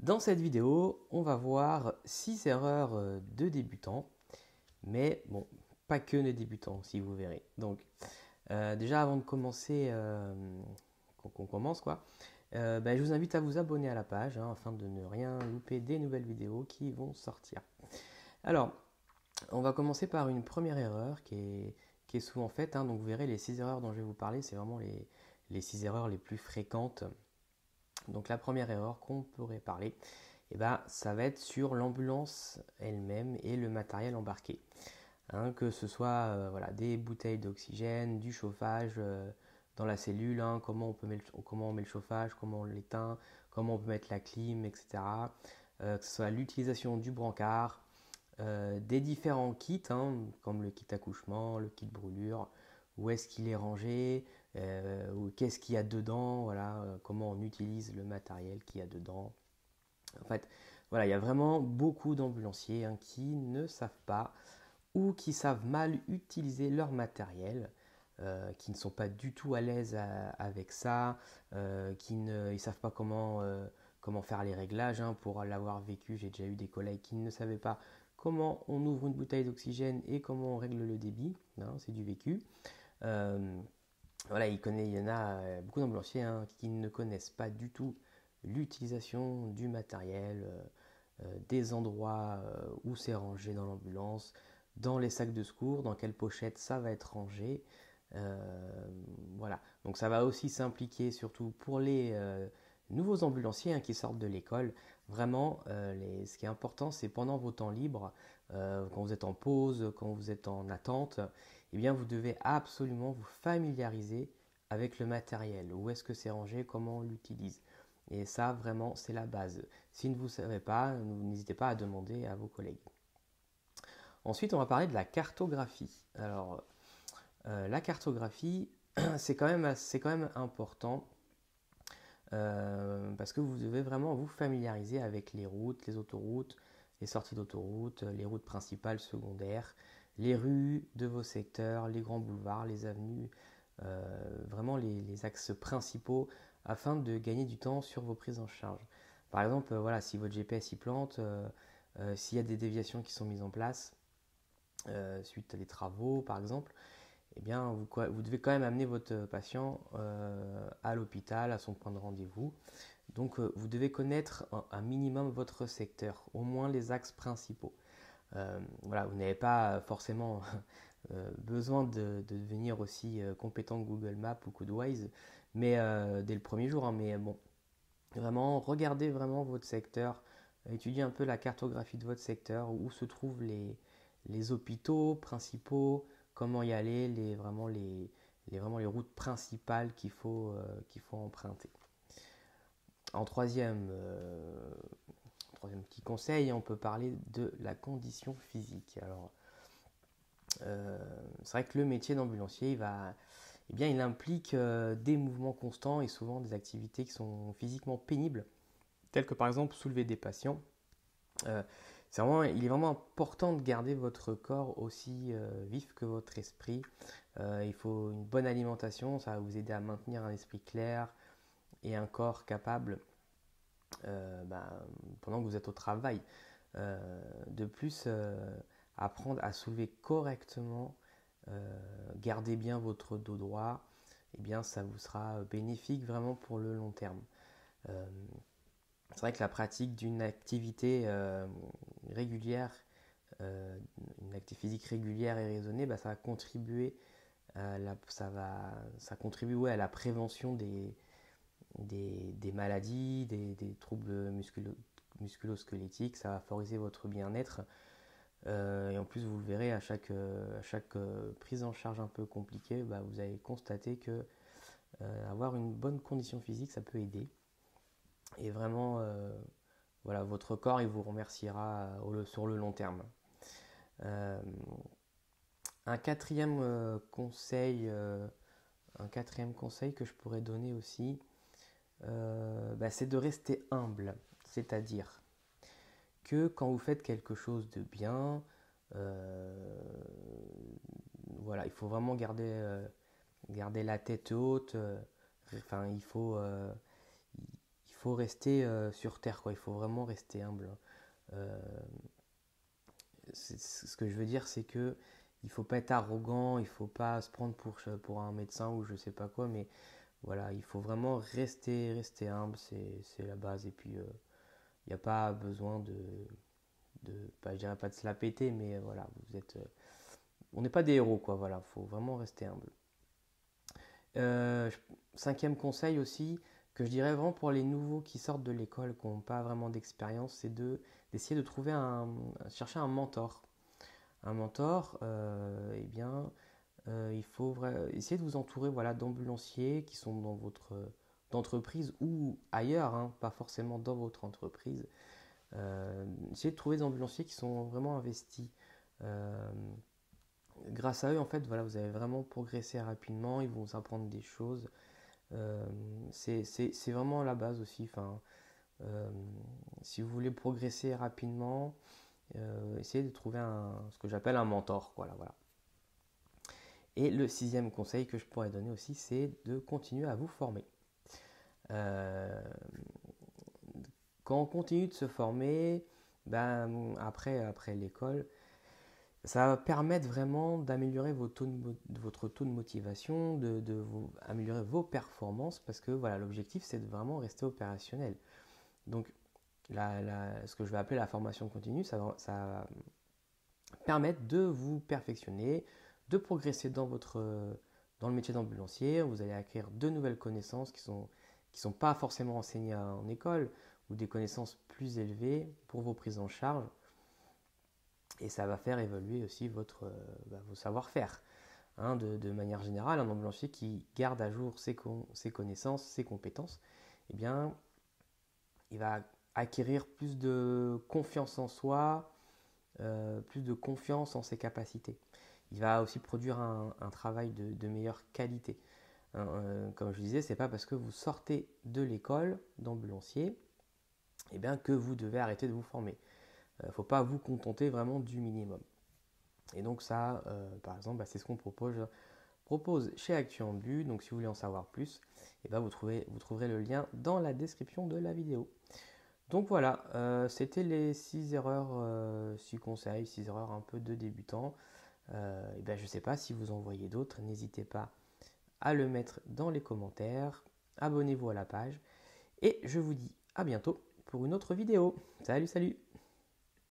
Dans cette vidéo, on va voir 6 erreurs de débutants, mais bon, pas que les débutants, si vous verrez. Donc, déjà avant de commencer, qu'on commence quoi, je vous invite à vous abonner à la page afin de ne rien louper des nouvelles vidéos qui vont sortir. Alors, on va commencer par une première erreur qui est souvent faite. Donc, vous verrez les 6 erreurs dont je vais vous parler, c'est vraiment les 6 erreurs les plus fréquentes. Donc, la première erreur qu'on pourrait parler, ça va être sur l'ambulance elle-même et le matériel embarqué. Que ce soit des bouteilles d'oxygène, du chauffage dans la cellule, comment on met le chauffage, comment on l'éteint, comment on peut mettre la clim, etc. Que ce soit l'utilisation du brancard, des différents kits, comme le kit accouchement, le kit brûlure, où est-ce qu'il est rangé, ou qu'est-ce qu'il y a dedans, comment on utilise le matériel qu'il y a dedans. En fait, voilà, il y a vraiment beaucoup d'ambulanciers qui ne savent pas ou qui savent mal utiliser leur matériel, qui ne sont pas du tout à l'aise avec ça, qui ne savent pas comment faire les réglages. Pour l'avoir vécu, j'ai déjà eu des collègues qui ne savaient pas comment on ouvre une bouteille d'oxygène et comment on règle le débit. C'est du vécu. Euh, il y en a beaucoup d'ambulanciers qui ne connaissent pas du tout l'utilisation du matériel, des endroits où c'est rangé dans l'ambulance, dans les sacs de secours, dans quelle pochette ça va être rangé. Voilà, donc ça va aussi s'impliquer surtout pour les nouveaux ambulanciers qui sortent de l'école. Vraiment, ce qui est important, c'est pendant vos temps libres, quand vous êtes en pause, quand vous êtes en attente, vous devez absolument vous familiariser avec le matériel. Où est-ce que c'est rangé, comment on l'utilise. Et ça, vraiment, c'est la base. Si vous ne savez pas, n'hésitez pas à demander à vos collègues. Ensuite, on va parler de la cartographie. Alors, la cartographie, c'est quand même important parce que vous devez vraiment vous familiariser avec les routes, les autoroutes, les sorties d'autoroute, les routes principales, secondaires, les rues de vos secteurs, les grands boulevards, les avenues, vraiment les axes principaux afin de gagner du temps sur vos prises en charge. Par exemple, si votre GPS y plante, s'il y a des déviations qui sont mises en place suite à des travaux, par exemple, vous devez quand même amener votre patient à l'hôpital, à son point de rendez-vous. Donc, vous devez connaître un minimum votre secteur, au moins les axes principaux. Vous n'avez pas forcément besoin de devenir aussi compétent que Google Maps ou Coodwise, mais dès le premier jour. Mais bon, vraiment, regardez vraiment votre secteur, étudiez un peu la cartographie de votre secteur, où se trouvent les hôpitaux principaux, comment y aller, vraiment les routes principales qu'il faut emprunter. En troisième petit conseil, on peut parler de la condition physique. Alors, c'est vrai que le métier d'ambulancier, il implique des mouvements constants et souvent des activités qui sont physiquement pénibles, telles que par exemple soulever des patients. Euh, il est vraiment important de garder votre corps aussi vif que votre esprit. Il faut une bonne alimentation, ça va vous aider à maintenir un esprit clair et un corps capable pendant que vous êtes au travail. De plus, apprendre à soulever correctement, garder bien votre dos droit, ça vous sera bénéfique vraiment pour le long terme. Euh, c'est vrai que la pratique d'une activité régulière, euh, une activité physique régulière et raisonnée, ça va contribuer ça contribue à la prévention des maladies, des troubles musculo-squelettiques, ça va favoriser votre bien-être. Et en plus, vous le verrez, à chaque prise en charge un peu compliquée, vous allez constater que avoir une bonne condition physique, ça peut aider. Et vraiment, votre corps, il vous remerciera sur le long terme. Euh, un quatrième conseil, que je pourrais donner aussi, c'est de rester humble. C'est-à-dire que quand vous faites quelque chose de bien, il faut vraiment garder la tête haute. Il faut faut rester sur terre, quoi. Il faut vraiment rester humble. Euh, ce que je veux dire, c'est que il faut pas être arrogant, il faut pas se prendre pour un médecin ou je sais pas quoi, mais voilà, il faut vraiment rester humble, c'est la base. Et puis, il n'y a pas besoin je dirais pas de se la péter, mais voilà, on n'est pas des héros, quoi. Voilà, faut vraiment rester humble. Euh, Cinquième conseil aussi, que je dirais vraiment pour les nouveaux qui sortent de l'école, qui n'ont pas vraiment d'expérience, c'est d'essayer de trouver chercher un mentor. Un mentor, eh bien, il faut essayer de vous entourer voilà, d'ambulanciers qui sont dans votre entreprise ou ailleurs, hein, pas forcément dans votre entreprise. Essayez de trouver des ambulanciers qui sont vraiment investis. Euh, Grâce à eux, en fait, voilà, vous allez vraiment progresser rapidement, ils vont vous apprendre des choses. Euh, c'est vraiment la base aussi. Enfin, euh, si vous voulez progresser rapidement, essayez de trouver ce que j'appelle un mentor. Voilà. Et le sixième conseil que je pourrais donner aussi, c'est de continuer à vous former. Euh, Quand on continue de se former, ben, après l'école, ça va permettre vraiment d'améliorer votre taux de motivation, améliorer vos performances, parce que voilà, l'objectif c'est de vraiment rester opérationnel. Donc, ce que je vais appeler la formation continue, ça va permettre de vous perfectionner, de progresser dans le métier d'ambulancier. Vous allez acquérir de nouvelles connaissances qui sont pas forcément enseignées en école, ou des connaissances plus élevées pour vos prises en charge. Et ça va faire évoluer aussi vos savoir-faire. Hein, de manière générale, un ambulancier qui garde à jour ses connaissances, ses compétences, eh bien, il va acquérir plus de confiance en soi, plus de confiance en ses capacités. Il va aussi produire un travail de meilleure qualité. Hein, comme je disais, c'est pas parce que vous sortez de l'école d'ambulancier eh bien, que vous devez arrêter de vous former. Il ne faut pas vous contenter vraiment du minimum. Et donc ça, par exemple, c'est ce qu'on propose chez ActuAmbu. Donc si vous voulez en savoir plus, eh ben, vous trouverez le lien dans la description de la vidéo. Donc voilà, c'était les 6 erreurs, 6 conseils, 6 erreurs un peu de débutants. Et ben, je ne sais pas si vous en voyez d'autres, n'hésitez pas à le mettre dans les commentaires. Abonnez-vous à la page. Et je vous dis à bientôt pour une autre vidéo. Salut, salut!